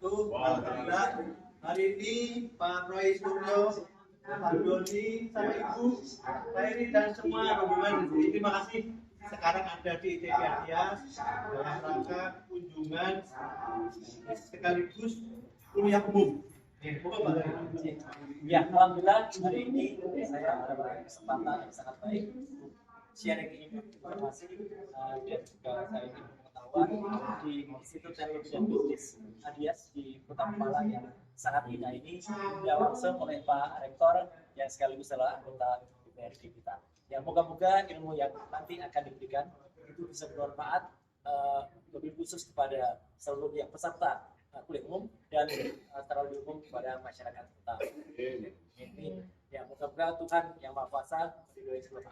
wabarakatuh. Alhamdulillah hari ini Pak Roy Suryo, Pak Doni, sama Ibu Khairi dan semua rombongan ini terima kasih sekarang ada di ITB Adias dalam rangka kunjungan sekaligus kuliah umum. Ya, alhamdulillah hari ini saya ada kesempatan yang sangat baik sharing informasi dan juga saya ingin pengetahuan di Institut Teknologi dan Bisnis Adias di Kota Pemalang yang sangat indah ini yang langsung oleh Pak Rektor yang sekaligus adalah anggota DPRD kita. Ya, moga-moga ilmu yang nanti akan diberikan itu bisa bermanfaat lebih khusus kepada seluruh yang peserta kuliah umum dan secara lebih umum kepada masyarakat kita. Ini ya moga-moga Tuhan yang Maha Kuasa meridhoi seluruh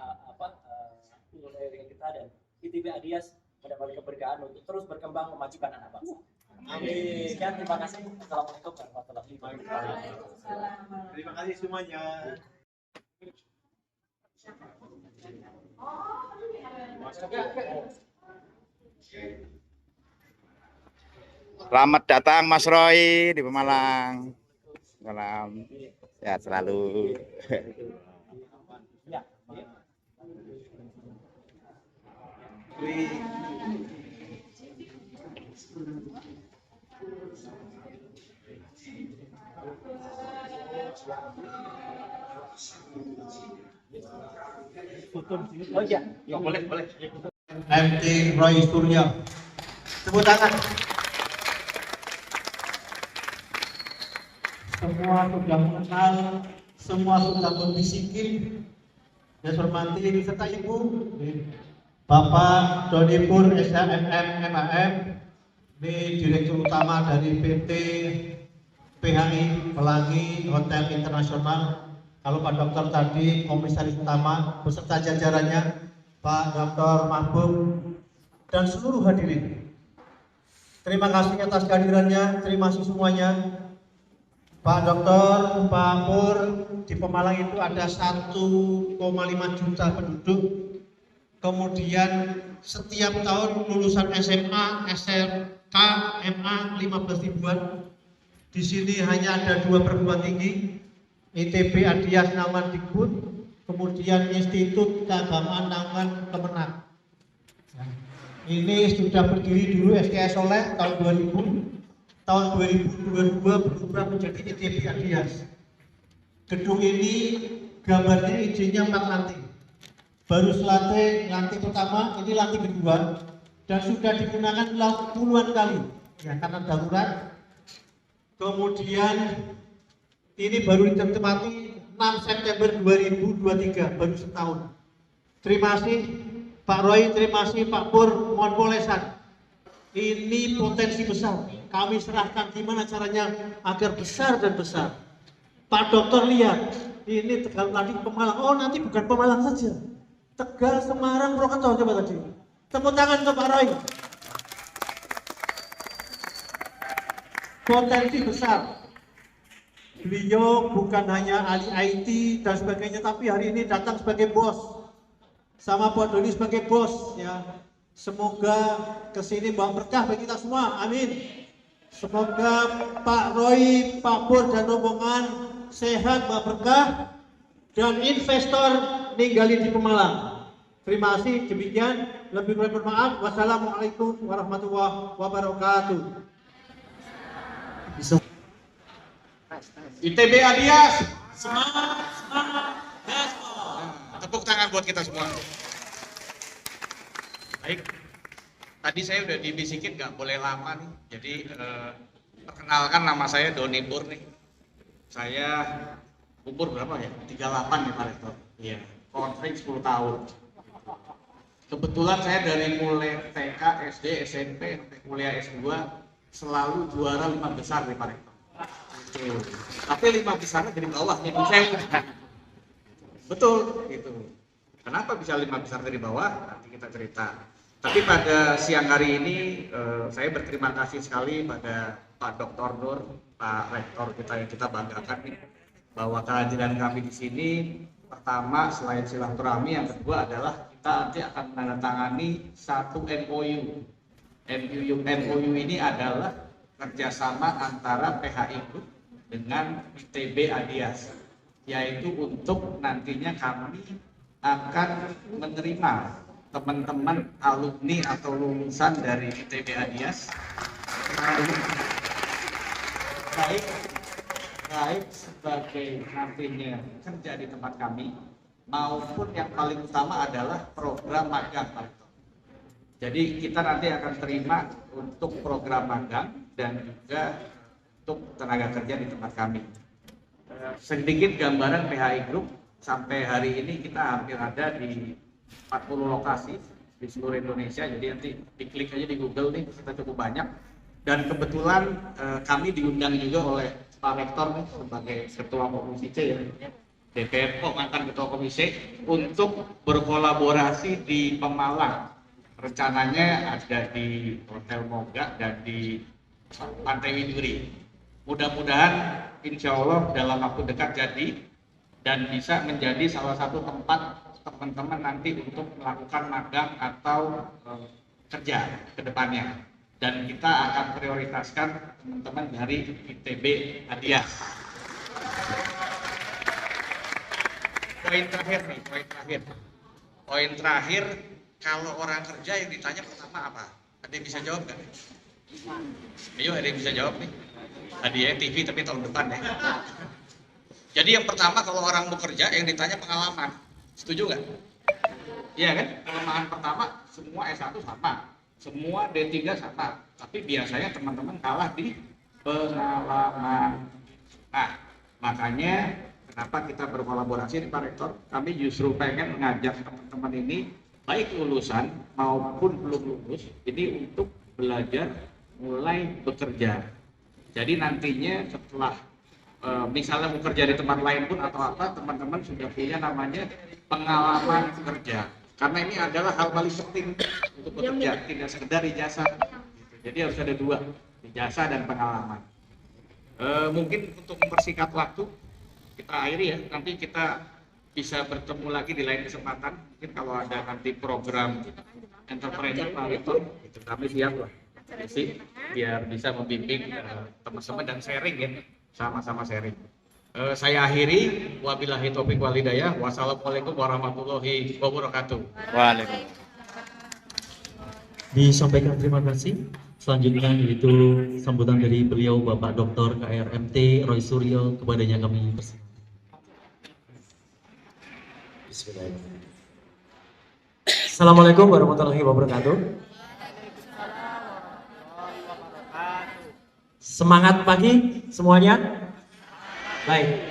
dengan kita dan ITB Adias mendapat keberkahan untuk terus berkembang memajukan anak bangsa. Amin. Sekian, terima kasih. Assalamualaikum warahmatullahi wabarakatuh. Terima kasih semuanya. Selamat datang Mas Roy di Pemalang. Salam sehat selalu. Ya. Oh iya, ya boleh. MT Roy Suryo. Tepuk tangan. Semua sudah mengenal, semua sudah berbisikin. Yang hormati serta Ibu Bapak Doni Pur SHMM MAM, ini Direktur Utama dari PT PHI Pelangi Hotel Internasional. Kalau Pak Dokter tadi Komisaris Utama beserta jajarannya, Pak Dr. Mahbub dan seluruh hadirin. Terima kasih atas kehadirannya, terima kasih semuanya. Pak Dokter, Pak Pur, di Pemalang itu ada 1,5 juta penduduk. Kemudian setiap tahun lulusan SMA, SMK, MA 15 ribuan. Di sini hanya ada 2 perguruan tinggi, ITB Adias Naman Dikbud, kemudian Institut Keagamaan Naman Kemenak. Ini sudah berdiri dulu SKS Soleh tahun 2000. Tahun 2022 berubah menjadi ITB Adias. Gedung ini gambarnya izinnya 4 lantai. Baru lantai pertama, ini lantai kedua, dan sudah digunakan puluhan kali. Ya, karena darurat. Kemudian ini baru ditempati 6 September 2023, baru setahun. Terima kasih Pak Roy, terima kasih Pak Pur, mohon polesan. Ini potensi besar. Kami serahkan gimana caranya agar besar dan besar. Pak Dokter lihat, ini Tegal nanti Pemalang. Oh, nanti bukan Pemalang saja. Tegal, Semarang, Purwokerto coba tadi. Tepuk tangan untuk Pak Roy. Potensi besar. Beliau bukan hanya ahli IT dan sebagainya, tapi hari ini datang sebagai bos. Sama Pak Doni sebagai bos, ya. Semoga kesini bawa berkah bagi kita semua, amin. Semoga Pak Roy, Pak Pur dan rombongan sehat, bawa berkah dan investor ninggali di Pemalang. Terima kasih, demikian. Lebih kurang bermaaf. Wassalamualaikum warahmatullahi wabarakatuh. ITB Adias, semangat, gaspol. Tepuk tangan buat kita semua. Baik, tadi saya udah dibisikin nggak boleh lama nih, jadi perkenalkan nama saya Doni Pur nih. Saya umur berapa ya? 38 nih Pak Rektor. Iya, kontrak 10 tahun. Kebetulan saya dari mulai TK, SD, SMP, sampai kuliah S2 selalu juara 5 besar nih Pak Rektor. Tapi 5 besarnya dari bawah nih, betul gitu. Kenapa bisa 5 besar dari bawah? Nanti kita cerita. Tapi pada siang hari ini saya berterima kasih sekali pada Pak Dr. Nur, Pak Rektor kita yang kita banggakan nih, bahwa kehadiran kami di sini pertama selain silaturahmi, yang kedua adalah kita nanti akan menandatangani satu MOU. MOU ini adalah kerjasama antara PHI Group dengan ITB Adias, yaitu untuk nantinya kami akan menerima teman-teman alumni atau lulusan dari ITB Adias baik sebagai nantinya kerja di tempat kami maupun yang paling utama adalah program magang, Pak Rektor. Jadi kita nanti akan terima untuk program magang dan juga untuk tenaga kerja di tempat kami. Sedikit gambaran PHI Group, sampai hari ini kita hampir ada di 40 lokasi di seluruh Indonesia. Jadi nanti diklik aja di Google nih, kita cukup banyak. Dan kebetulan kami diundang juga oleh Pak Rektor nih, sebagai Ketua Komisi C ya, DPR, mantan Ketua Komisi, untuk berkolaborasi di Pemalang. Rencananya ada di Hotel Moga dan di Pantai Widuri. Mudah-mudahan insya Allah dalam waktu dekat jadi dan bisa menjadi salah satu tempat teman-teman nanti untuk melakukan magang atau kerja ke depannya. Dan kita akan prioritaskan teman-teman dari ITB Adias. Poin terakhir, kalau orang kerja yang ditanya pertama apa? Ada yang bisa jawab nggak? Ayo, ada yang bisa jawab nih. Hadiah TV tapi tahun depan ya. Jadi yang pertama kalau orang bekerja yang ditanya pengalaman. Setuju nggak? Iya kan? Kelemahan pertama semua S1 sama, semua D3 sama, tapi biasanya teman-teman kalah di pengalaman. Nah, makanya kenapa kita berkolaborasi nih Pak Rektor? Kami justru pengen mengajak teman-teman ini baik lulusan maupun belum lulus ini untuk belajar mulai bekerja. Jadi nantinya setelah misalnya mau kerja di tempat lain pun atau apa, teman-teman sudah punya namanya pengalaman kerja. Karena ini adalah hal paling penting untuk bekerja, tidak sekedar ijazah. Jadi harus ada dua, ijazah dan pengalaman. Mungkin untuk mempersingkat waktu, kita akhiri ya. Nanti kita bisa bertemu lagi di lain kesempatan. Mungkin kalau ada nanti program entrepreneur Pak Rektor, itu kami siap lah. Jadi biar bisa membimbing teman-teman dan sharing ya, sama-sama sharing. Saya akhiri, wabillahi taufiq wal hidayah. Wassalamualaikum warahmatullahi wabarakatuh. Waalaikumsalam. Disampaikan terima kasih. Selanjutnya yaitu sambutan dari beliau Bapak Dr. KRMT Roy Suryo, kepadanya kami persilakan. Bismillahirrahmanirrahim. Assalamualaikum warahmatullahi wabarakatuh. Semangat pagi semuanya. Baik,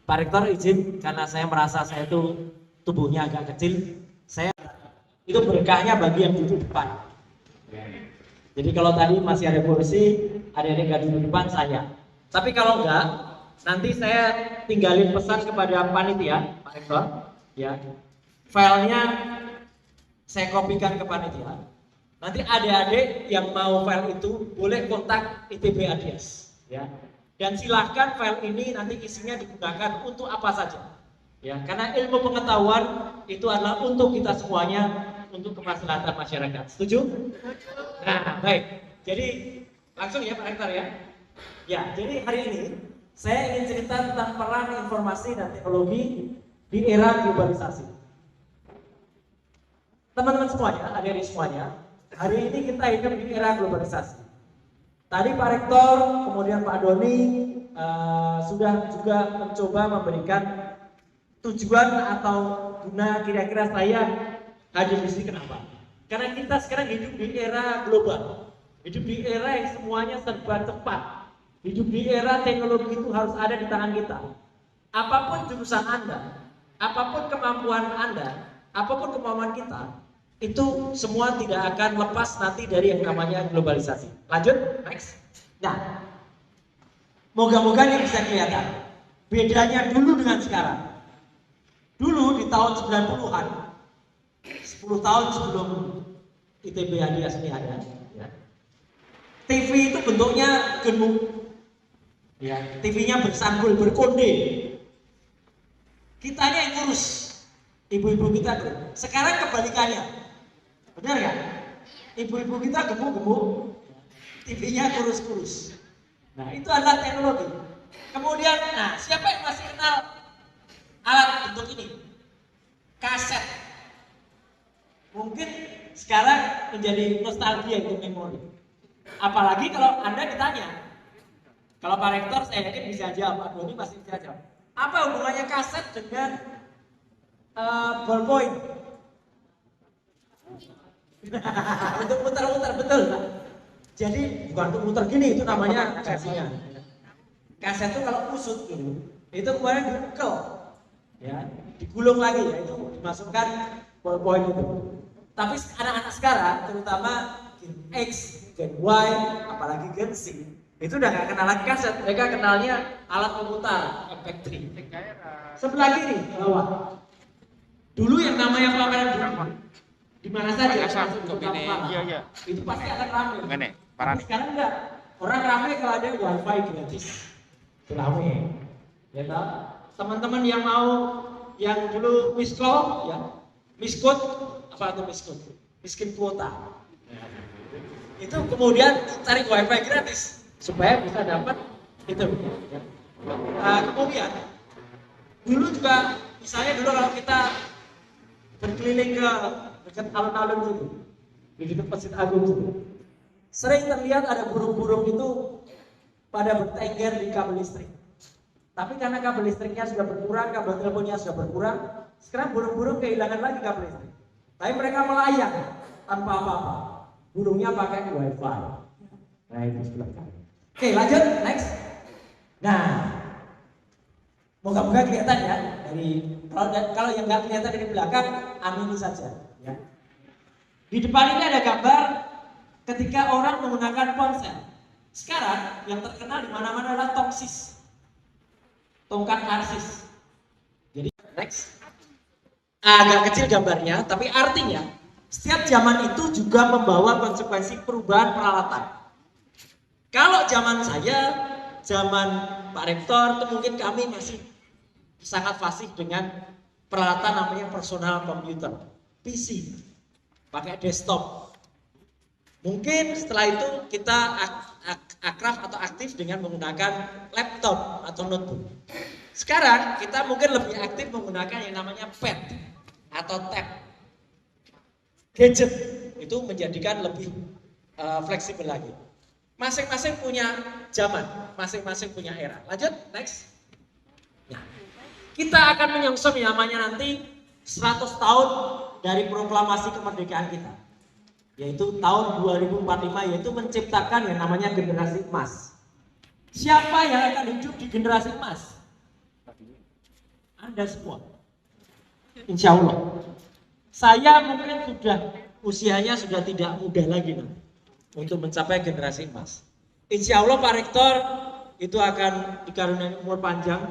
Pak Rektor izin karena saya merasa saya itu tubuhnya agak kecil, saya itu berkahnya bagi yang duduk depan. Jadi kalau tadi masih ada kursi, ada yang nggak duduk depan saya. Tapi kalau enggak, nanti saya tinggalin pesan kepada panitia, Pak Rektor, ya. Filenya saya kopikan ke panitia. Nanti adik-adik yang mau file itu boleh kontak ITB Adias, ya. Dan silahkan file ini nanti isinya digunakan untuk apa saja, ya. Karena ilmu pengetahuan itu adalah untuk kita semuanya, untuk kemaslahatan masyarakat. Setuju? Nah, baik. Jadi langsung ya Pak Rektor ya. Ya, jadi hari ini saya ingin cerita tentang peran informasi dan teknologi di era globalisasi. Teman-teman semuanya, adik-adik semuanya, hari ini kita hidup di era globalisasi. Tadi Pak Rektor, kemudian Pak Doni sudah juga mencoba memberikan tujuan atau guna kira-kira saya hadir di sini kenapa? Karena kita sekarang hidup di era global, hidup di era yang semuanya serba cepat, hidup di era teknologi itu harus ada di tangan kita. Apapun jurusan Anda, apapun kemampuan Anda, apapun kemampuan kita, itu semua tidak akan lepas nanti dari yang namanya globalisasi. Lanjut, next. Nah, moga-moga ini bisa kelihatan bedanya dulu dengan sekarang. Dulu di tahun 90-an, 10 tahun sebelum ITB Adias ini ada, ya. TV itu bentuknya gemuk, ya. TV-nya bersanggul, berkonde. Kitanya yang ngurus, ibu-ibu kita tuh. Sekarang kebalikannya. Benar kan? Ibu-ibu kita gemuk-gemuk, TV-nya kurus-kurus. Nah, itu adalah teknologi. Kemudian, nah, siapa yang masih kenal alat bentuk ini? Kaset. Mungkin sekarang menjadi nostalgia itu memori. Apalagi kalau Anda ditanya, kalau Pak Rektor saya yakin bisa jawab, Pak Doni pasti bisa jawab. Apa hubungannya kaset dengan ballpoint? Untuk muter-muter, betul Pak. Jadi bukan untuk muter gini, itu namanya versinya. Kaset itu kalau kusut ini, itu kemudian diukel, ya, digulung lagi, ya, itu dimasukkan ballpoint itu. Tapi anak-anak sekarang, terutama Gen X, Gen Y, apalagi Gen Z, itu udah nggak kenal lagi kaset, mereka kenalnya alat pemutar MP3. Sebelah kiri bawah. Dulu yang namanya pameran buku, di mana saja termasuk di Iya. itu pasti akan ramai. Ngene, Tapi parane. sekarang enggak. Orang ramai kalau ada wifi gratis. Itu ramai. Ya tahu. Teman-teman yang mau yang dulu miskol, ya miskot, apa itu miskot? Miskin kuota. Itu kemudian cari wifi gratis supaya bisa dapat itu. Ya. Kemudian dulu juga misalnya dulu kalau kita berkeliling ke dekat alun-alun itu, di dekat Masjid Agung itu, sering terlihat ada burung-burung itu pada bertengger di kabel listrik. Tapi karena kabel listriknya sudah berkurang, kabel teleponnya sudah berkurang, sekarang burung-burung kehilangan lagi kabel listrik. Tapi mereka melayang tanpa apa-apa. Burungnya pakai wifi. Nah itu sebelah kanan. Oke, lanjut next. Nah, moga-moga kelihatan ya dari kalau yang nggak kelihatan dari belakang, amini saja. Ya. Di depan ini ada gambar ketika orang menggunakan ponsel. Sekarang yang terkenal di mana-mana adalah toksis, tongkat narsis. Jadi next. Agak kecil gambarnya, tapi artinya setiap zaman itu juga membawa konsekuensi perubahan peralatan. Kalau zaman saya, zaman Pak Rektor, itu mungkin kami masih sangat fasih dengan peralatan namanya personal computer, PC, pakai desktop. Mungkin setelah itu kita akrab atau aktif dengan menggunakan laptop atau notebook. Sekarang kita mungkin lebih aktif menggunakan yang namanya pad atau tab. Gadget itu menjadikan lebih fleksibel lagi. Masing-masing punya zaman, masing-masing punya era. Lanjut, next. Nah, kita akan menyongsong yang namanya nanti 100 tahun dari proklamasi kemerdekaan kita, yaitu tahun 2045, yaitu menciptakan yang namanya generasi emas. Siapa yang akan hidup di generasi emas? Anda semua. Insya Allah. Saya mungkin usianya sudah tidak muda lagi untuk mencapai generasi emas. Insya Allah Pak Rektor itu akan dikaruniai umur panjang.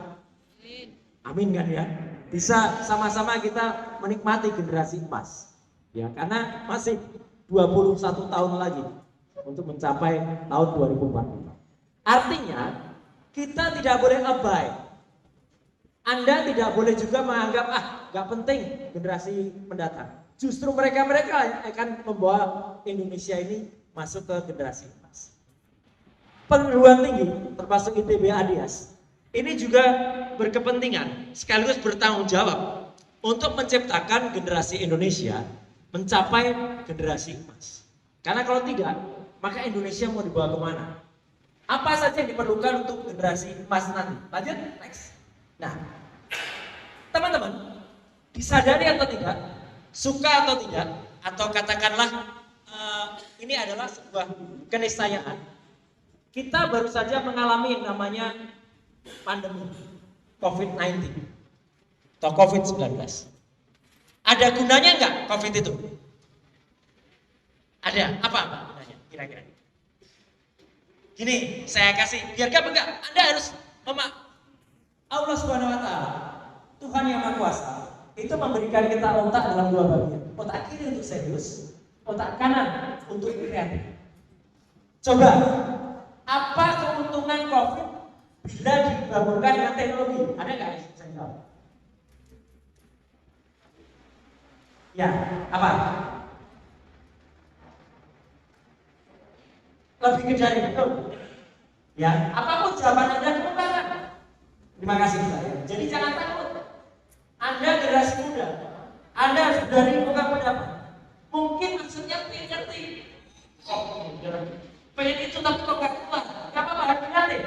Amin kan ya? Bisa sama-sama kita menikmati generasi emas. Ya, karena masih 21 tahun lagi untuk mencapai tahun 2045. Artinya kita tidak boleh abai. Anda tidak boleh juga menganggap nggak penting generasi mendatang. Justru mereka yang akan membawa Indonesia ini masuk ke generasi emas. Perguruan tinggi termasuk ITB Adias ini juga berkepentingan sekaligus bertanggung jawab untuk menciptakan generasi Indonesia mencapai generasi emas. Karena kalau tidak, maka Indonesia mau dibawa kemana? Apa saja yang diperlukan untuk generasi emas nanti? Lanjut, next. Nah, teman-teman, disadari atau tidak, suka atau tidak, atau katakanlah ini adalah sebuah keniscayaan. Kita baru saja mengalami yang namanya pandemi COVID-19 atau COVID-19. Ada gunanya enggak COVID itu? Ada. Apa gunanya kira-kira? Gini, saya kasih, biar enggak, Anda harus Allah Subhanahu wa Ta'ala, Tuhan yang Maha Kuasa, itu memberikan kita otak dalam dua bagian. Otak kiri untuk serius, otak kanan untuk kreatif. Coba, apa keuntungan COVID bila digabungkan dengan teknologi? Ada nggak yang bisa jawab? Ya, apa? lebih ke dari betul. Ya, apapun jawaban Anda kemukakan. Terima kasih saya. Jadi jangan takut. Anda generasi muda, Anda harus berani membuka pendapat. Mungkin maksudnya ngerti. Oh, pengen itu tapi kok gak keluar. Gak apa-apa, harus berani.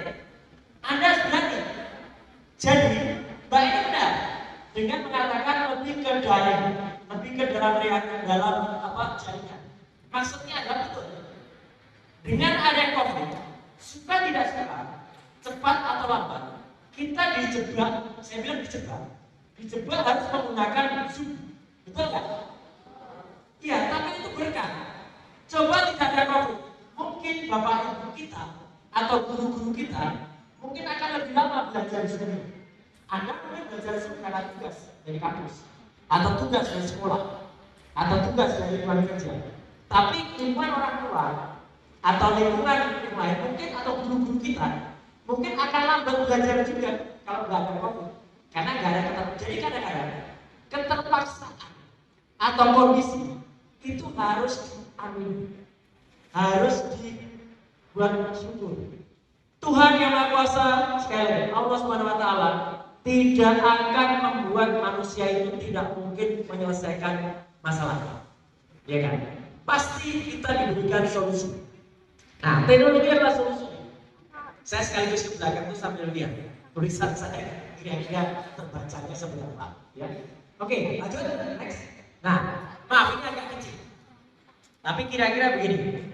Anda harus berani. Jadi, Mbak ini benar dengan mengatakan lebih ke dalam jaringan. Maksudnya adalah betul. Dengan ada COVID, suka tidak suka, cepat atau lambat, kita dijebak. Saya bilang dijebak harus menggunakan Zoom, betul nggak? Iya, tapi itu berkah. Coba tidak ada COVID, mungkin bapak ibu kita atau guru-guru kita mungkin akan lebih lama belajar Zoom. Anda mungkin belajar Zoom karena tugas dari kampus, atau tugas dari sekolah, atau tugas dari luar kerja. Tapi lingkungan orang tua atau lingkungan yang lain mungkin atau guru-guru kita mungkin akan lambat belajar juga kalau nggak ada COVID, karena nggak ada keterpaksaan. Jadi kadang-kadang keterpaksaan atau kondisi itu harus harus dibuat syukur. Tuhan yang Maha Kuasa, sekali lagi Allah Subhanahu Wa Taala tidak akan membuat manusia itu tidak mungkin menyelesaikan masalah, ya kan? Pasti kita diberikan solusi. Nah, teknologi adalah solusi. Saya sekaligus ke belakang itu sambil lihat tulisan saya kira-kira terbacanya seperti apa, ya. Oke, lanjut next. Nah, maaf ini agak kecil, tapi kira-kira begini.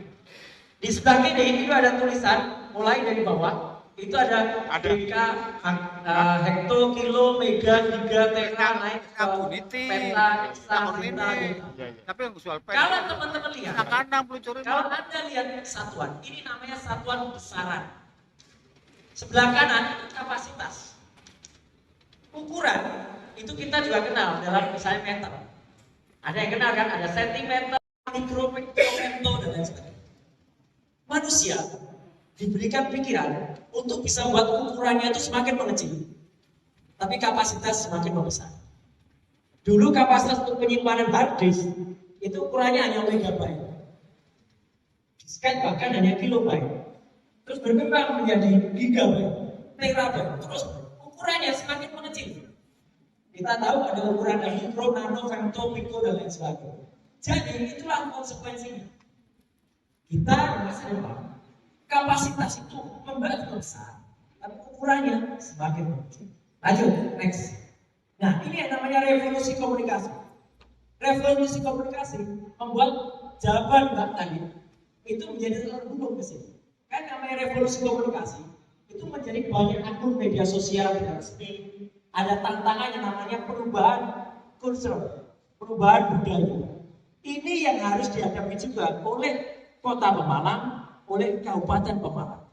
Di sebelah kiri ini ada tulisan mulai dari bawah. Itu ada DK, hekto, kilo, mega, giga, tera, naik ke peta, hexa, peta. Tapi yang soal Kalau teman-teman lihat, kalau Anda lihat satuan, ini namanya satuan besaran. Sebelah kanan itu kapasitas. Ukuran itu kita juga kenal dalam misalnya meter. Ada yang kenal kan? Ada sentimeter, mikrometer, dan lain sebagainya. Manusia diberikan pikiran untuk bisa buat ukurannya itu semakin mengecil, tapi kapasitas semakin membesar. Dulu kapasitas untuk penyimpanan hard disk itu ukurannya hanya megabyte, disket bahkan hanya kilobyte, terus berkembang menjadi gigabyte, terabyte, terus ukurannya semakin mengecil. Kita tahu ada ukuran mikro, nano, femto, pico, dan lain sebagainya. Jadi itulah konsekuensinya. Kita di masa depan kapasitas itu kembali besar, tapi ukurannya semakin kecil. Lanjut, next. Nah, ini yang namanya revolusi komunikasi. Revolusi komunikasi membuat jawaban Mbak tadi itu menjadi terhubung ke sini. Kan namanya revolusi komunikasi itu menjadi banyak akun media sosial yang resmi. Ada tantangan yang namanya perubahan kultur, perubahan budaya. Ini yang harus dihadapi juga oleh Kota Pemalang, oleh Kabupaten Pemalang.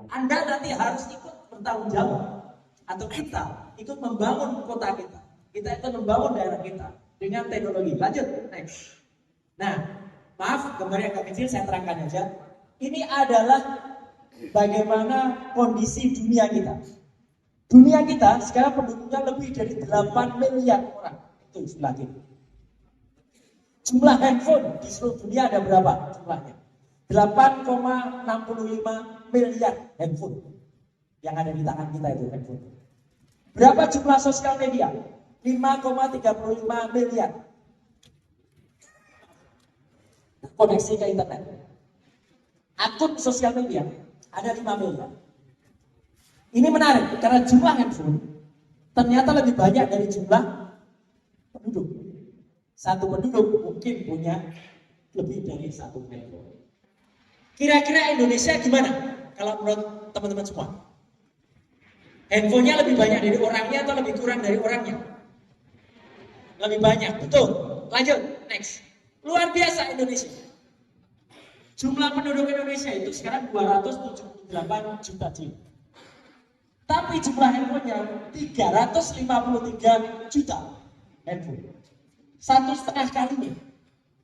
Anda nanti harus ikut bertanggung jawab, atau kita ikut membangun kota kita. Kita ikut membangun daerah kita dengan teknologi. Lanjut, next. Nah, maaf gambar yang agak kecil saya terangkan aja. Ini adalah bagaimana kondisi dunia kita. Dunia kita sekarang penduduknya lebih dari 8 miliar orang. Itu sebelah kiri. Jumlah handphone di seluruh dunia ada berapa jumlahnya? 8,65 miliar handphone yang ada di tangan kita itu handphone. Berapa jumlah sosial media? 5,35 miliar. Koneksi ke internet. Akun sosial media ada 5 miliar. Ini menarik karena jumlah handphone ternyata lebih banyak dari jumlah penduduk. Satu penduduk mungkin punya lebih dari satu handphone. Kira-kira Indonesia gimana kalau menurut teman-teman semua? Handphonenya lebih banyak dari orangnya atau lebih kurang dari orangnya? Lebih banyak, betul. Lanjut, next. Luar biasa Indonesia. Jumlah penduduk Indonesia itu sekarang 278 juta jiwa. Tapi jumlah handphonenya 353 juta handphone. 1,5 kalinya.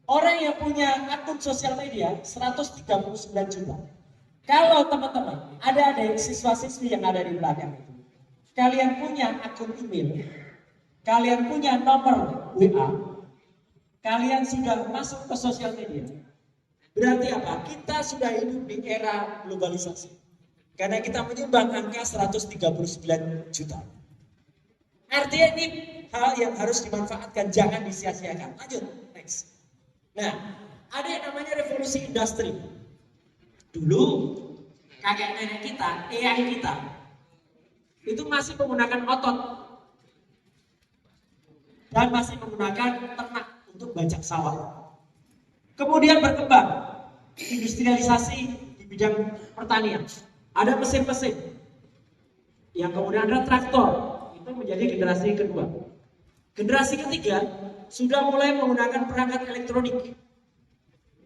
Orang yang punya akun sosial media 139 juta. Kalau teman-teman ada siswa-siswi yang ada di belakang itu, kalian punya akun email, kalian punya nomor WA, kalian sudah masuk ke sosial media, Berarti apa? Kita sudah hidup di era globalisasi. Karena kita menyumbang angka 139 juta. Artinya ini hal yang harus dimanfaatkan, jangan disia-siakan. Lanjut, next. Nah, ada yang namanya revolusi industri. Dulu kakek nenek kita, eyang kita, itu masih menggunakan otot dan masih menggunakan ternak untuk bajak sawah. Kemudian berkembang industrialisasi di bidang pertanian. Ada mesin-mesin, yang kemudian ada traktor, itu menjadi generasi kedua. Generasi ketiga sudah mulai menggunakan perangkat elektronik.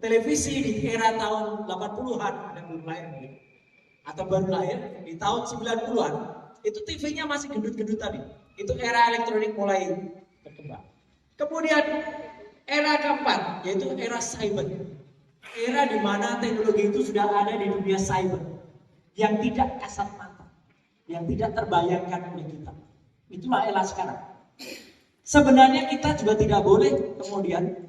Televisi di era tahun 80-an, ada belum lahir mungkin, atau baru lahir di tahun 90-an, itu TV-nya masih gendut-gendut tadi. Itu era elektronik mulai berkembang. Kemudian era keempat, yaitu era cyber. Era di mana teknologi itu sudah ada di dunia cyber, yang tidak kasat mata, yang tidak terbayangkan oleh kita. Itulah era sekarang. Sebenarnya kita juga tidak boleh kemudian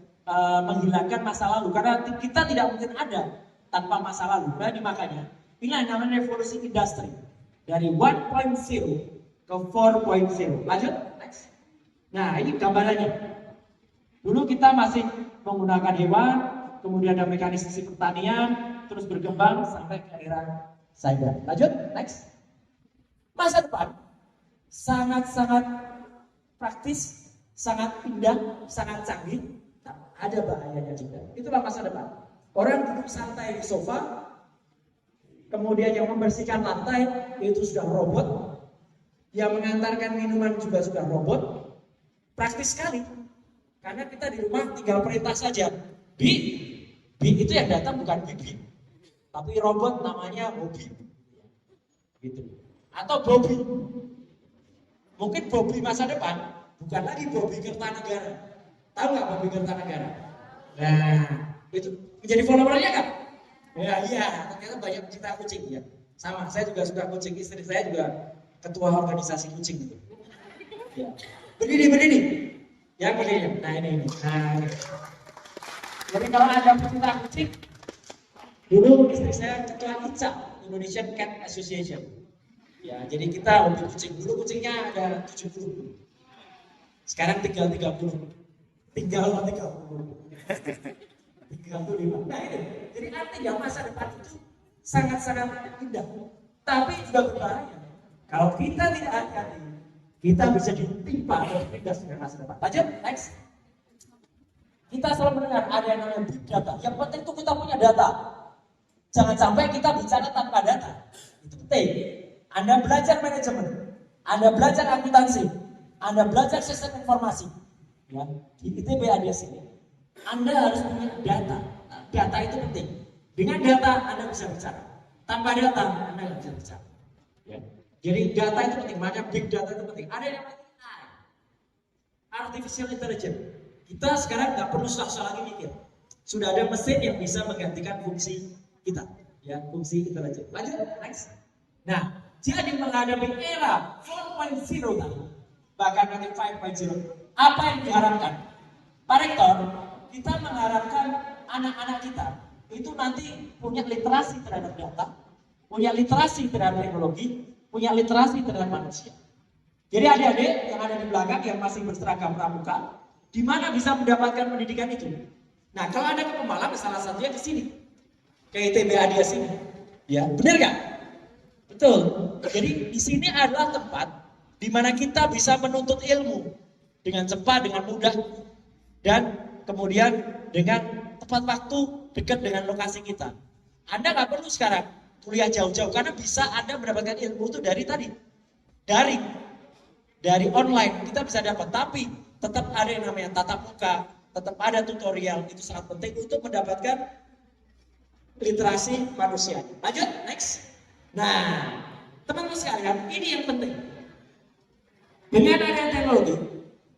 menghilangkan masa lalu, karena kita tidak mungkin ada tanpa masa lalu. Jadi makanya inilah yang namanya revolusi industri dari 1.0 ke 4.0. Lanjut, next. Nah, ini gambarannya. Dulu kita masih menggunakan hewan, kemudian ada mekanisasi pertanian, terus berkembang sampai ke era cyber. Lanjut, next. Masa depan sangat-sangat praktis, sangat indah, sangat canggih. Ada bahayanya juga. Itulah masa depan. Orang duduk santai di sofa, kemudian yang membersihkan lantai itu sudah robot, yang mengantarkan minuman juga sudah robot. Praktis sekali. Karena kita di rumah tinggal perintah saja. Bi itu yang datang bukan bibi, tapi robot namanya Bobby. Gitu. Atau Bobby. Mungkin Bobby masa depan bukan lagi Bobby Kertanegara. Tahu nggak Bobby Kertanegara? Nah, itu menjadi followernya kan? Ya iya, ternyata banyak pecinta kucing ya. Sama, saya juga suka kucing, istri saya juga ketua organisasi kucing gitu. Ya. Berdiri. Ya begini. Nah ini. Nah, ini. Jadi kalau ada pecinta kucing, dulu istri saya ketua ICA, Indonesian Cat Association. Ya, jadi kita hobi kucing. Dulu kucingnya ada 70. Sekarang tinggal 30. Tinggal 35. Nah ini, jadi artinya masa depan itu sangat-sangat indah, tapi juga berbahaya. Kalau kita tidak hati-hati, kita bisa ditimpa oleh pindah dengan masa depan. Lanjut, next. Kita selalu mendengar ada yang namanya big data. Yang penting itu kita punya data. Jangan sampai kita bicara tanpa data. Itu penting. Anda belajar manajemen, Anda belajar akuntansi, Anda belajar sistem informasi. Ya, di ITB ada sini. Anda harus punya data. Data itu penting. Dengan data Anda bisa bicara. Tanpa data Anda nggak bisa bicara. Ya. Jadi data itu penting. Makanya big data itu penting. Ada yang namanya AI, artificial intelligence. Kita sekarang nggak perlu susah-susah lagi mikir. Sudah ada mesin yang bisa menggantikan fungsi kita. Ya, fungsi intelijen. Lanjut, next. Nah, jadi menghadapi era 4.0 tadi, bahkan nanti 5.0. Apa yang diharapkan? Pak Rektor, kita mengharapkan anak-anak kita itu nanti punya literasi terhadap data, punya literasi terhadap teknologi, punya literasi terhadap manusia. Jadi adik-adik yang ada di belakang yang masih berseragam pramuka, di mana bisa mendapatkan pendidikan itu? Nah, kalau Anda ke Pemalang, salah satunya ke sini, ke ITB Adia sini. Ya, benar nggak? Betul. Jadi di sini adalah tempat di mana kita bisa menuntut ilmu dengan cepat, dengan mudah, dan kemudian dengan tepat waktu dekat dengan lokasi kita. Anda nggak perlu sekarang kuliah jauh-jauh karena bisa Anda mendapatkan ilmu itu dari tadi, dari online kita bisa dapat. Tapi tetap ada yang namanya tatap muka, tetap ada tutorial, itu sangat penting untuk mendapatkan literasi manusia. Lanjut, next. Nah, teman-teman sekalian, ini yang penting. Dengan adanya teknologi,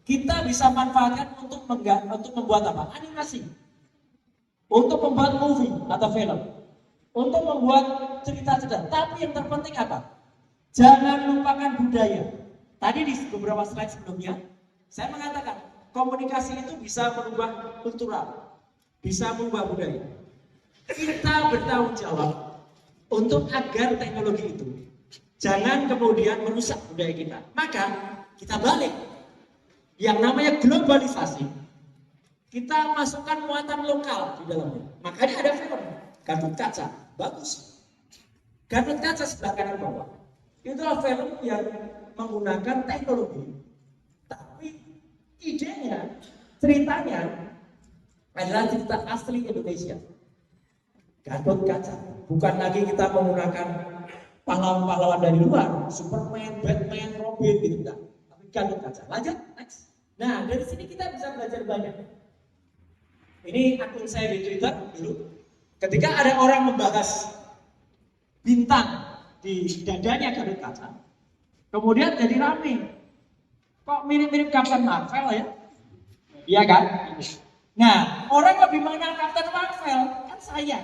kita bisa manfaatkan untuk membuat apa? Animasi, untuk membuat movie atau film, untuk membuat cerita-cerita. Tapi yang terpenting apa? Jangan lupakan budaya. Tadi di beberapa slide sebelumnya, saya mengatakan komunikasi itu bisa merubah kultural, bisa merubah budaya. Kita bertanggung jawab untuk agar teknologi itu jangan kemudian merusak budaya kita. Maka kita balik. Yang namanya globalisasi, kita masukkan muatan lokal di dalamnya. Makanya ada film Gatot Kaca, bagus. Gatot Kaca sebelah kanan bawah. Itulah film yang menggunakan teknologi, tapi idenya, ceritanya adalah cerita asli Indonesia. Gatot Kaca, bukan lagi kita menggunakan pahlawan-pahlawan dari luar, Superman, Batman, Robin gitu enggak. Tapi Gatot Kaca. Lanjut, next. Nah, dari sini kita bisa belajar banyak. Ini akun saya di Twitter dulu. Ketika ada orang membahas bintang di dadanya Gatot Kaca, kemudian jadi rame. Kok mirip-mirip Captain Marvel ya? Iya kan? Nah, orang lebih mengenal Captain Marvel kan saya.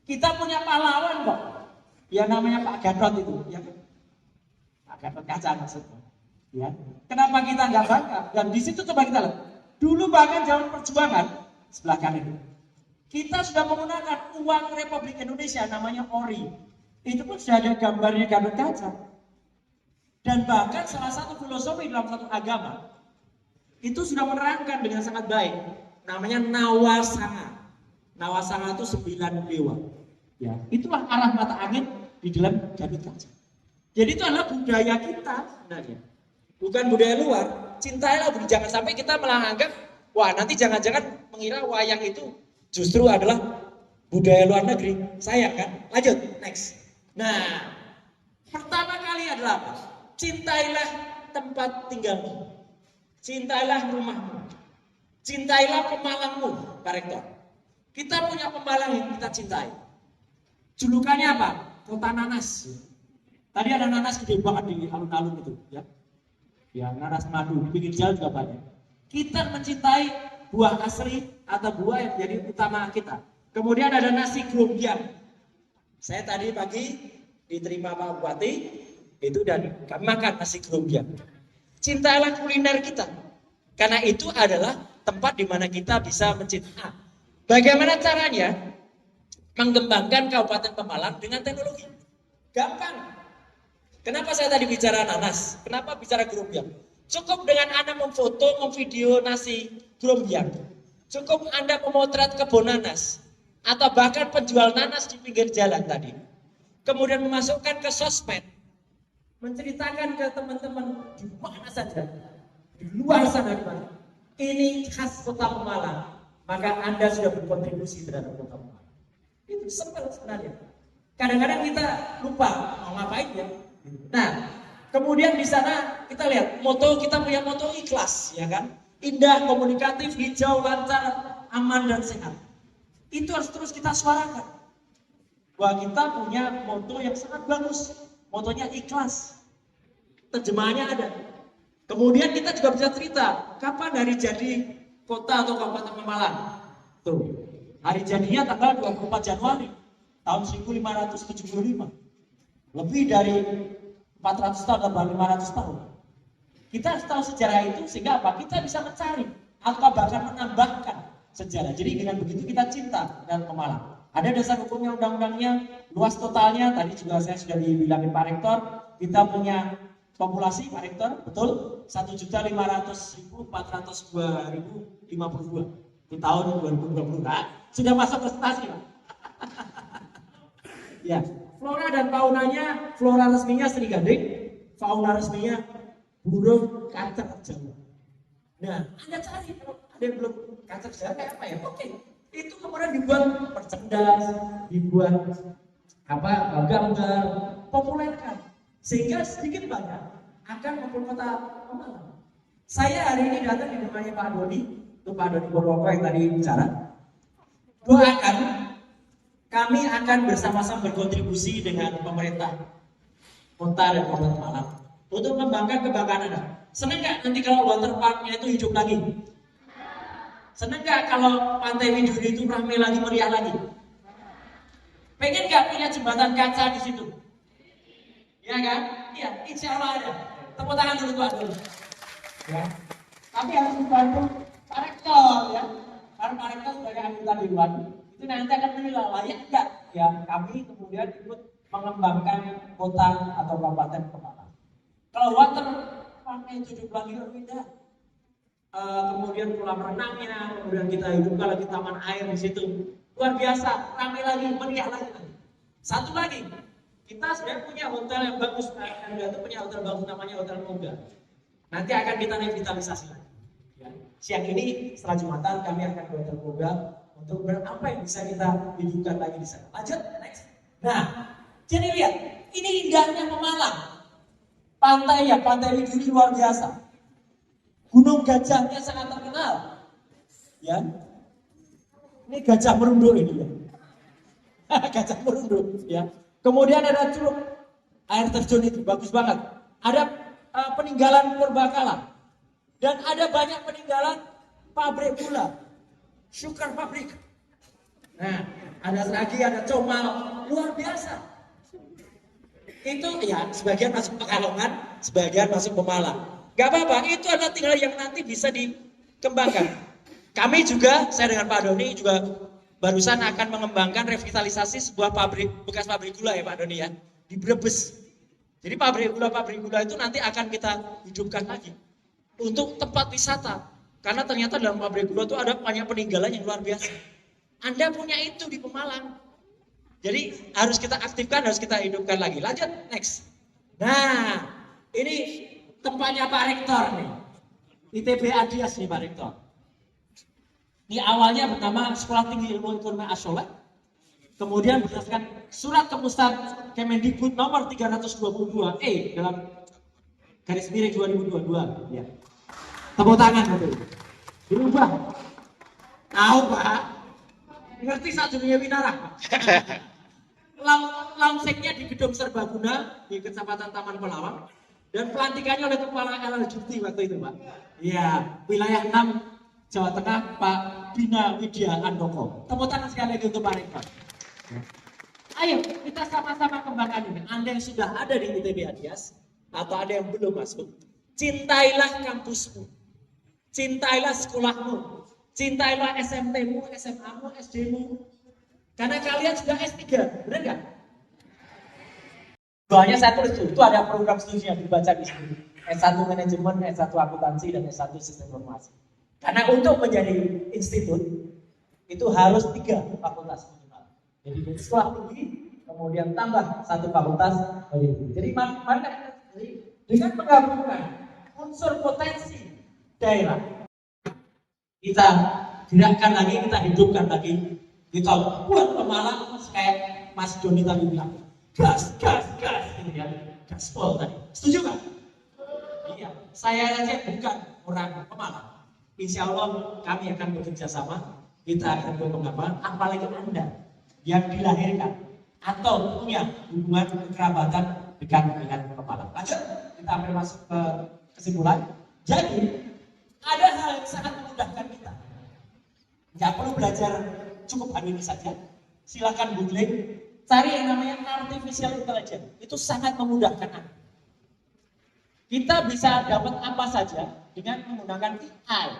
Kita punya pahlawan kok. Ya namanya Pak Gatot itu, ya kan? Pak Gatot Kaca maksudnya. Ya. Kenapa kita nggak bangga? Dan di situ coba kita lihat. Dulu bahkan zaman perjuangan sebelah kanan itu, kita sudah menggunakan uang Republik Indonesia namanya ori. Itu pun sudah ada gambarnya Gatot Kaca. Dan bahkan salah satu filosofi dalam satu agama itu sudah menerangkan dengan sangat baik. Namanya Nawasanga. Nawasanga itu 9 dewa. Ya, itulah arah mata angin di dalam Gatot Kaca. Jadi itu adalah budaya kita sebenarnya. Bukan budaya luar. Cintailah budaya. Jangan sampai kita malah anggap, wah nanti jangan-jangan mengira wayang itu justru adalah budaya luar negeri. Sayang kan? Lanjut, next. Nah, pertama kali adalah apa? Cintailah tempat tinggalmu. Cintailah rumahmu. Cintailah pemalangmu, Pak Rektor. Kita punya pemalang yang kita cintai. Julukannya apa? Kota Nanas. Tadi ada nanas gede banget di alun-alun itu, ya. Ya, nanas madu, pinggir jalan juga banyak. Kita mencintai buah asli atau buah yang menjadi utama kita. Kemudian ada nasi grombyang. Saya tadi pagi diterima Pak Bupati, itu dan kami makan nasi grombyang. Cintailah kuliner kita. Karena itu adalah tempat di mana kita bisa mencintai. Bagaimana caranya mengembangkan Kabupaten Pemalang dengan teknologi? Gampang. Kenapa saya tadi bicara nanas? Kenapa bicara grombyang? Cukup dengan Anda memfoto, memvideo nasi grombyang. Cukup Anda memotret kebun nanas. Atau bahkan penjual nanas di pinggir jalan tadi. Kemudian memasukkan ke sosmed. Menceritakan ke teman-teman di mana saja. Di luar sana di mana. Ini khas Kota Pemalang. Maka Anda sudah berkontribusi terhadap Kota Pemalang. Itu simpel sebenarnya. Kadang-kadang kita lupa mau ngapain ya. Nah, kemudian di sana kita lihat moto, kita punya moto ikhlas, ya kan? Indah, komunikatif, hijau, lancar, aman dan sehat. Itu harus terus kita suarakan. Bahwa kita punya moto yang sangat bagus. Motonya ikhlas. Terjemahannya ada. Kemudian kita juga bisa cerita kapan hari jadi kota atau Kabupaten Pemalang. Tuh, hari jadinya tanggal 24 Januari tahun 1575. Lebih dari 400 tahun atau 500 tahun. Kita harus tahu sejarah itu sehingga apa? Kita bisa mencari atau bahkan menambahkan sejarah. Jadi dengan begitu kita cinta dengan Pemalang. Ada dasar hukumnya, undang-undangnya, luas totalnya. Tadi juga saya sudah dibilangin Pak Rektor, kita punya populasi Pak Rektor, betul? 1.500.402.052 di tahun 2020. Nah, sudah masuk prestasi Pak. Ya, flora dan faunanya, flora resminya Sri Gading, fauna resminya burung kacer Jawa. Nah, Anda cari kalau ada yang belum kacer Jawa kayak apa ya? Oke, itu kemudian dibuat percendas, dibuat apa gambar, populerkan sehingga sedikit banyak akan memperkuat Kota Pemalang. Saya hari ini datang di rumahnya Pak Doni, itu Pak Doni Purwoko yang tadi bicara. Doakan kami akan bersama-sama berkontribusi dengan pemerintah kota dan Kabupaten Pemalang untuk mengembangkan kebanggaan Anda. Senang nggak nanti kalau waterparknya itu hidup lagi? Senang nggak kalau Pantai Widuri itu ramai lagi, meriah lagi? Pengen nggak punya jembatan kaca di situ? Ya kan? Iya, insya Allah ada. Tepuk tangan dulu Pak dulu. Ya. Tapi harus dibantu Pak Rektor ya. Karena Pak Rektor sebagai anggota Dewan itu nanti akan menilai layak enggak ya kami kemudian ikut mengembangkan kota atau kabupaten Pemalang. Kalau water parknya 70 km, kemudian kolam renangnya, kemudian kita hidupkan lagi taman air di situ, luar biasa, ramai lagi, meriah lagi. Satu lagi, kita sebenarnya punya hotel yang bagus, Anda itu punya hotel bagus namanya Hotel Moga. Nanti akan kita revitalisasi lagi. Ya. Siang ini setelah Jumatan kami akan ke Hotel Moga untuk apa yang bisa kita hidupkan lagi di sana. Lanjut, next. Nah, jadi lihat, ini indahnya Pemalang. Pantai Widuri luar biasa. Gunung Gajahnya sangat terkenal. Ya. Ini gajah merunduk ini ya. Gajah merunduk ya. Kemudian ada curug air terjun itu bagus banget. Ada peninggalan purbakala. Dan ada banyak peninggalan pabrik gula. Sugar pabrik. Nah, ada lagi ada comal luar biasa. Itu ya sebagian masuk Pekalongan, sebagian masuk Pemalang. Gak apa-apa, itu adalah tinggal yang nanti bisa dikembangkan. Kami juga, saya dengan Pak Doni juga barusan akan mengembangkan revitalisasi sebuah bekas pabrik gula ya Pak Doni ya, di Brebes. Jadi pabrik gula itu nanti akan kita hidupkan lagi untuk tempat wisata. Karena ternyata dalam pabrik gula itu ada banyak peninggalan yang luar biasa. Anda punya itu di Pemalang. Jadi harus kita aktifkan, harus kita hidupkan lagi. Lanjut, next. Nah, ini tempatnya Pak Rektor nih. ITB Adias nih Pak Rektor. Ini awalnya bernama Sekolah Tinggi Ilmu Ekonomi As-Soleh. Kemudian berdasarkan surat keputusan Kemendikbud nomor 322E dalam garis miring 2022. Ya. Tepuk tangan betul. Dirubah. Tahu Pak? Ngerti saat dunia winarah Pak? Launchingnya di Gedung Serbaguna di Kecamatan Taman Pelawang. Dan pelantikannya oleh Kepala LLJT waktu itu Pak. Iya, wilayah 6 Jawa Tengah Pak Bina Widya Andoko. Tepuk tangan sekali lagi untuk Pak Rektor. Ayo kita sama-sama kembangkan ini. Anda yang sudah ada di ITB Adias atau ada yang belum masuk, cintailah kampusmu, cintailah sekolahmu, cintailah SMP-mu, SMA-mu, SD-mu. Karena kalian sudah S3, benar nggak? Soalnya saya tulis itu ada program studi yang dibaca di sini. S1 Manajemen, S1 Akuntansi, dan S1 Sistem Informasi. Karena untuk menjadi institut, itu harus 3 fakultas minimal. Jadi dari sekolah tinggi, kemudian tambah 1 fakultas. Jadi dengan menggabungkan unsur potensi daerah, kita gerakkan lagi, kita hidupkan lagi, kita buat Pemalang kayak Mas Doni tadi bilang. Gas, gitu ya, gaspol tadi. Setuju kan? Iya, saya aja bukan orang Pemalang. Insya Allah kami akan bekerja sama, kita akan berkembang, apalagi Anda yang dilahirkan atau punya hubungan kekerabatan dengan Pemalang. Lanjut, kita akan masuk ke kesimpulan. Jadi, ada hal yang sangat memudahkan kita. Nggak perlu belajar cukup hari ini saja. Silakan googling. Cari yang namanya artificial intelligence, itu sangat memudahkan Anda. Kita bisa dapat apa saja dengan menggunakan AI.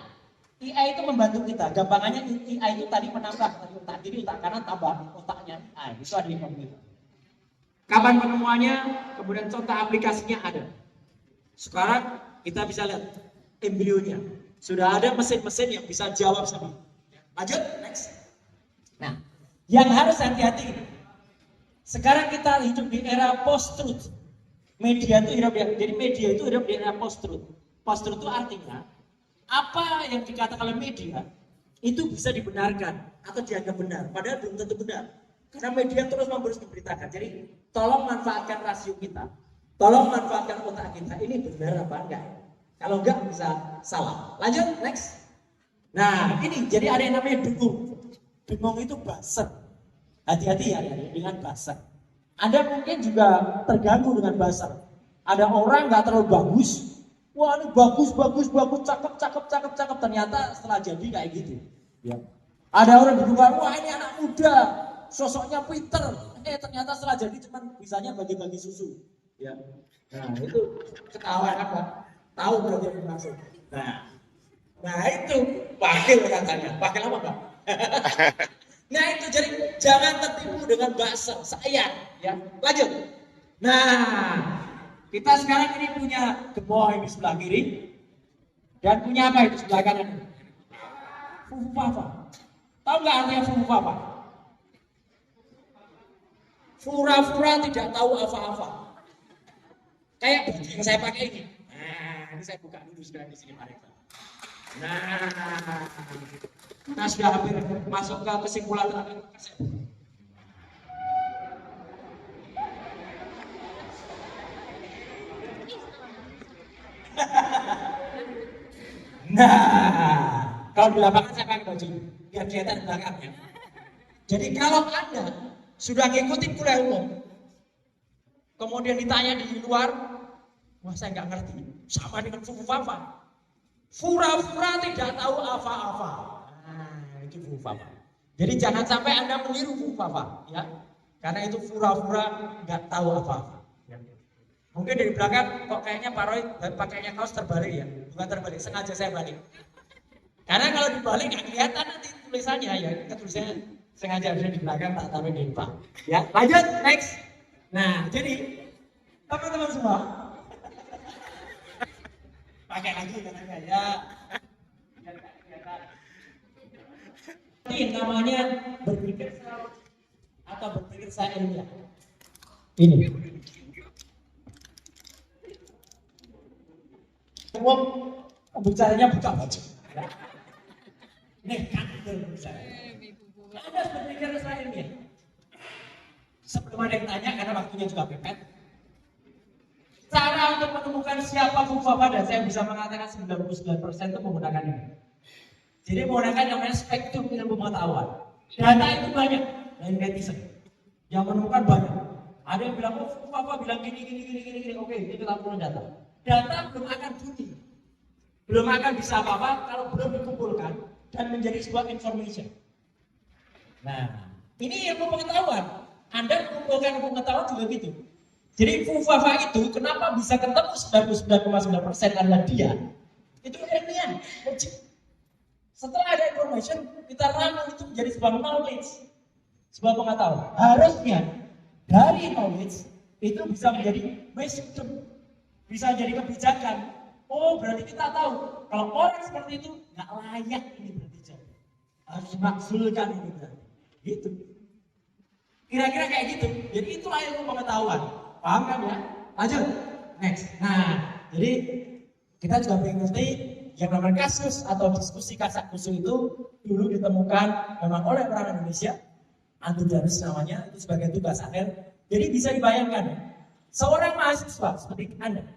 AI itu membantu kita, gampangannya AI itu tadi menambah dari otak kiri, otak kanan, tambah otaknya AI, itu ada di komputer. Kapan penemuannya, kemudian contoh aplikasinya ada. Sekarang kita bisa lihat embrionya, sudah ada mesin-mesin yang bisa jawab sama. Lanjut, next. Nah, yang harus hati-hati. Sekarang kita hidup di era post-truth. Media itu hidup di era post-truth. Post-truth itu artinya apa yang dikatakan oleh media itu bisa dibenarkan atau dianggap benar, padahal belum tentu benar. Karena media terus memberitakan. Jadi tolong manfaatkan rasio kita, tolong manfaatkan otak kita. Ini benar apa enggak? Kalau enggak bisa salah. Lanjut, next. Nah ini jadi ada yang namanya dengung. Dengung itu buzzer. Hati-hati ya dengan buzzer. Anda mungkin juga terganggu dengan buzzer. Ada orang nggak terlalu bagus. Wah ini bagus, cakep. Ternyata setelah jadi kayak gitu. Ya. Ada orang berdua, wah ini anak muda, sosoknya pinter. Ternyata setelah jadi cuma bisanya bagi-bagi susu. Ya. Nah itu ketawa kan Pak? Tahu berarti yang dimaksud. Nah itu wakil katanya. Wakil apa Pak? Nah itu jadi jangan tertipu dengan bahasa sayang ya. Lanjut. Nah, kita sekarang ini punya gemoy di sebelah kiri dan punya apa itu sebelah kanan? Fufafa. Tahu nggak artinya fufafa? Fura-fura tidak tahu apa-apa. Kayak baju yang saya pakai ini. Nah, ini saya buka dulu sekarang di sini Pak Rektor. Nah, sudah hampir masuk ke kesimpulan terakhir. Nah, kalau di lapangan saya pakai baju biar kelihatan belakangnya. Jadi kalau Anda sudah ngikutin kuliah umum, kemudian ditanya di luar, wah saya nggak ngerti, sama dengan fufafa. Fura-fura tidak tahu apa-apa. Nah, itu fufafa. Jadi jangan sampai Anda meniru fufafa, ya, karena itu fura-fura nggak tahu apa-apa. Mungkin dari belakang kok kayaknya Pak Roy pakainya kaos terbalik ya, bukan terbalik, sengaja saya balik. Karena kalau dibalik nggak kelihatan nanti tulisannya ya, tulisannya sengaja ada di belakang tak taruh di depan. Ya, lanjut next. Nah, jadi teman-teman semua pakai lagi katanya ya. Ini namanya berpikir atau berpikir saya ilmiah. Ini. Umum pembicaranya buka baju. Ya. Nih kan berbicara. Anda berpikir saya ilmiah. Sebelum ada yang tanya karena waktunya juga mepet. Cara untuk menemukan siapa fufafa dan saya bisa mengatakan 99% itu menggunakan ini. Jadi menggunakan namanya spektrum ilmu pengetahuan. Data itu banyak dari netizen. Yang menemukan banyak. Ada yang bilang, oh fufafa bilang gini. Oke, ini kita perlu data. Data belum akan bunyi. Belum akan bisa apa-apa kalau belum dikumpulkan dan menjadi sebuah information. Nah, ini ilmu pengetahuan. Anda mengumpulkan ilmu pengetahuan juga gitu. Jadi fufafa itu kenapa bisa ketemu 99,9% adalah dia? Itu ilmiah. Setelah ada information, kita ramu itu menjadi sebuah knowledge, sebuah pengetahuan. Harusnya dari knowledge itu bisa menjadi wisdom, bisa jadi kebijakan. Oh berarti kita tahu kalau orang seperti itu nggak layak ini berarti harus dimakzulkan ini berarti. Gitu. Kira-kira kayak gitu. Jadi itulah ilmu pengetahuan. Paham kan ya? Lanjut. Next. Nah, jadi kita juga pengen ngerti yang namanya kasus atau diskusi kasak kusuk itu dulu ditemukan memang oleh orang Indonesia, Antudarus namanya, itu sebagai tugas akhir. Jadi bisa dibayangkan, seorang mahasiswa seperti Anda,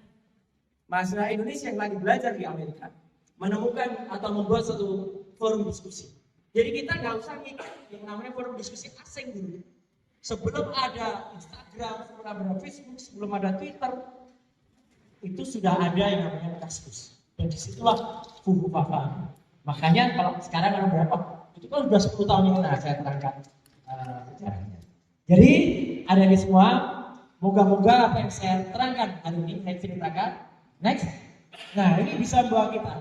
mahasiswa Indonesia yang lagi belajar di Amerika, menemukan atau membuat satu forum diskusi. Jadi kita nggak usah ngikut yang namanya forum diskusi asing dulu. Sebelum ada Instagram, sebelum ada Facebook, sebelum ada Twitter, itu sudah ada yang namanya Kaskus. Dan disitulah fufafa. Makanya kalau sekarang ada berapa? Itu kan sudah 10 tahun yang lalu saya terangkan sejarahnya. Jadi ada di semua, moga-moga apa yang saya terangkan hari ini, saya ceritakan. Next. Nah ini bisa membawa kita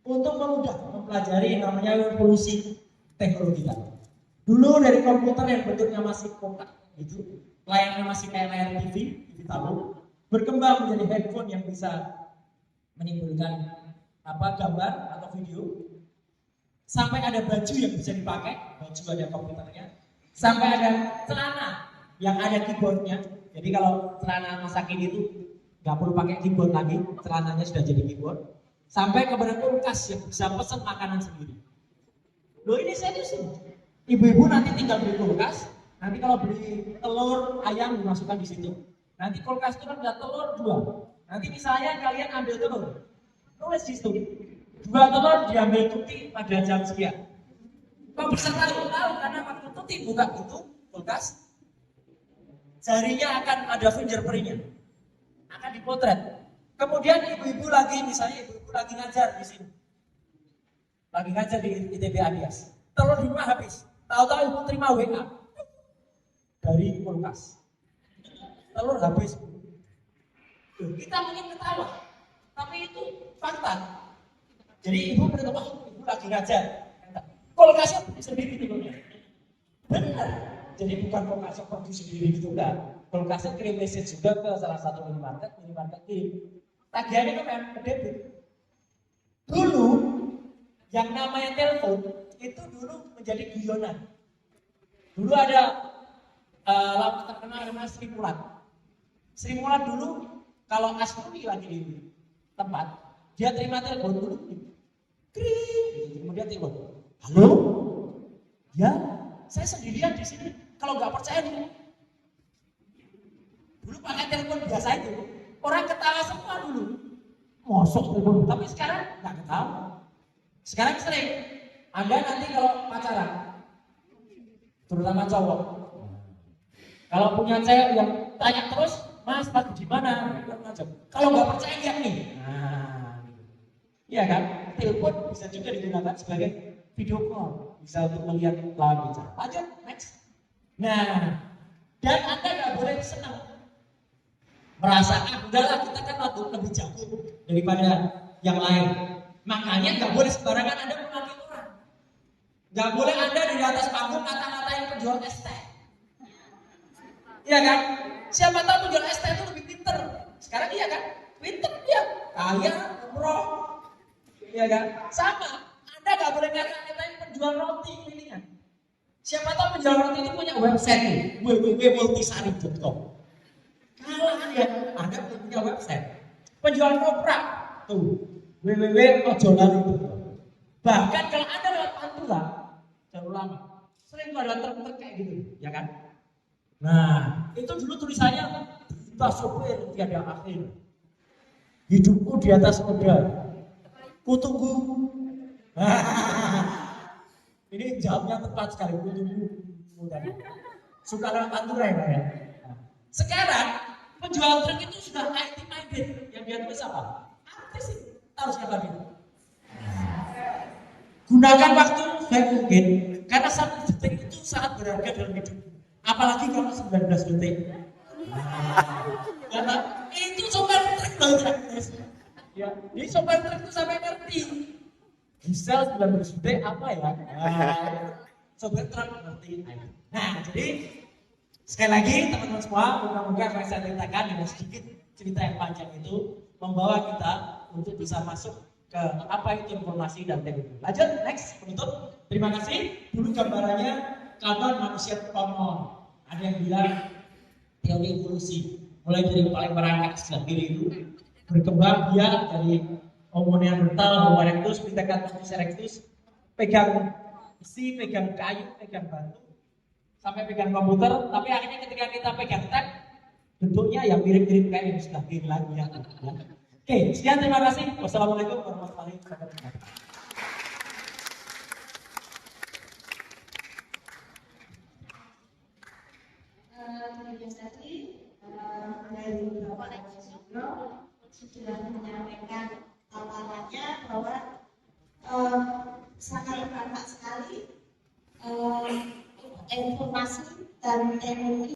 untuk mudah mempelajari yang namanya revolusi teknologi kita. Dulu dari komputer yang bentuknya masih kotak gitu, layarnya masih kayak layar TV tabung, berkembang menjadi handphone yang bisa menimbulkan gambar atau video, sampai ada baju yang bisa dipakai, baju ada komputernya, sampai ada celana yang ada keyboardnya. Jadi kalau celana masa kini itu nggak perlu pakai keyboard lagi, celananya sudah jadi keyboard. Sampai kepada kulkas yang bisa pesan makanan sendiri. Loh ini saya tuh sih. Ibu-ibu nanti tinggal beli kulkas, nanti kalau beli telur ayam dimasukkan di situ. Nanti kulkas itu kan ada telur 2. Nanti misalnya kalian ambil telur, tulis di situ 2 telur diambil tuti pada jam sekian. Kok bisa tahu karena waktu tuti buka itu kulkas, jarinya akan ada fingerprintnya, akan dipotret. Kemudian ibu-ibu lagi misalnya ibu-ibu lagi ngajar di sini, lagi ngajar di ITB Adias, telur di rumah habis. Tahu-tahu ibu terima WA dari kulkas, telur habis. Kita mungkin ketawa, tapi itu fakta. Jadi ibu beritahu, ibu lagi ngajar, kulkasnya sendiri telurnya. Benar. Jadi bukan Volcasio pergi sendiri gitu enggak. Volcasio kirim message juga ke salah satu minimarket kirim. Tagihannya ke debit. Dulu yang namanya telepon itu dulu menjadi guyonan. Dulu ada lama terkenal namanya Sri Mulat. Sri Mulat dulu kalau Asmuni lagi di tempat, dia terima telepon dulu, kring, kemudian telepon, halo, ya, saya sendirian di sini. Kalau nggak percaya nih, dulu pakai telepon biasa itu, orang ketawa semua dulu, mosok telepon, tapi sekarang nggak ketawa. Sekarang sering, Anda nanti kalau pacaran, terutama cowok, kalau punya cewek yang tanya terus, Mas, lagi di mana? Kalau nggak percaya lihat nih. Nah, iya kan? Telepon bisa juga digunakan sebagai video call, bisa untuk melihat lawan bicara. Lanjut, next. Nah, dan Anda nggak boleh senang, merasakan udahlah kita kan lebih jago daripada yang lain. Makanya nggak boleh sembarangan Anda memaki orang. Nggak boleh Anda di atas panggung kata-katain penjual es teh. Iya kan? Siapa tahu penjual es teh itu lebih pinter. Sekarang iya kan? Pinter dia, kaya, umroh. Iya kan? Sama. Anda nggak boleh ngatain penjual roti kelilingan. Siapa tahu penjual roti itu punya website nih, www.multisari.com. Kalau Anda punya website. Penjual koprak tuh, www.ojolali.com. Bahkan kalau Anda lewat Pantura, jalur lama, sering ada truk-truk kayak gitu, ya kan? Nah, itu dulu tulisannya kita sopir tiada akhir. Hidupku di atas roda. Kutunggu. Ini jawabnya tepat sekali, kutunggu. Suka lewat Pantura ya, Pak ya. Sekarang penjual truk itu sudah IT minded. Yang dia tulis apa? Artis sih. Tahu siapa dia? Gunakan waktu sebaik mungkin karena 1 detik itu sangat berharga dalam hidup. Apalagi kalau 19 detik. Karena itu sopir truk banget. Ya, ini sopir truk itu sampai ngerti. Gisel 19 detik apa ya? Sopir truk ngerti. Nah, jadi sekali lagi teman-teman semua, moga-moga apa yang saya ceritakan dengan sedikit cerita yang panjang itu membawa kita untuk bisa masuk ke apa itu informasi dan teknologi. Lanjut, next, penutup. Terima kasih. Dulu gambarannya kapan manusia konon. Ada yang bilang teori evolusi. Mulai dari yang paling merangkak sebelah kiri itu berkembang dia dari Homo neanderthal, Homo erectus, Pithecanthropus erectus, pegang besi, pegang kayu, pegang batu, sampai pegang komputer. Tapi akhirnya ketika kita pegang tab, bentuknya yang mirip-mirip kayak yang sebelah kiri lagi ya. Oke, sekian, terima kasih. Wassalamualaikum warahmatullahi wabarakatuh. Terima kasih dari beberapa narasumber sudah menyampaikan paparannya bahwa sangat bermanfaat sekali informasi dan teknologi.